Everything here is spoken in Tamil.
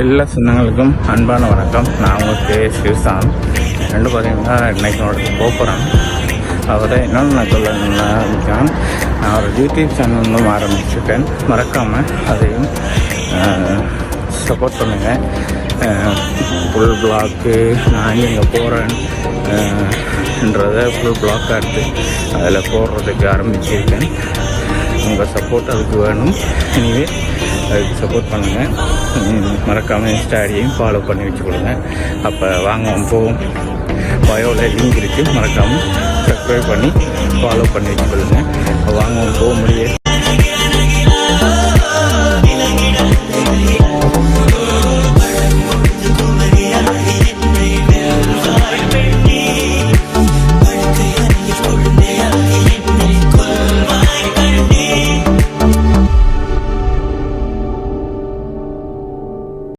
எல்லா சொந்தங்களுக்கும் அன்பான வணக்கம். நான் உங்களுக்கு சிவசான் ரெண்டு பார்த்தீங்கன்னா இன்றைக்கி போக போகிறேன். அவரை என்னென்னு நான் சொல்லணும்னா நான் ஒரு யூடியூப் சேனல் ஒன்றும் ஆரம்பிச்சிருக்கேன். மறக்காமல் அதையும் சப்போர்ட் பண்ணுங்கள். ஃபுல் பிளாக்கு நான் எங்கே போகிறேன் என்றதை ஃபுல் பிளாக்காக எடுத்து அதில் போடுறதுக்கு ஆரம்பிச்சிருக்கேன். உங்கள் சப்போர்ட் அதுக்கு வேணும். எனவே அதுக்கு சப்போர்ட் பண்ணுங்கள். மறக்காமல் இன்ஸ்டாடியையும் ஃபாலோ பண்ணி வச்சு கொடுங்க. அப்போ வாங்குவோம் போவோம் பயோவில் லிங்க் இருக்குது. மறக்காமல் சப்ஸ்கிரைப் பண்ணி ஃபாலோ பண்ணி வச்சு கொடுங்க. வாங்குவோம் போக முடியாது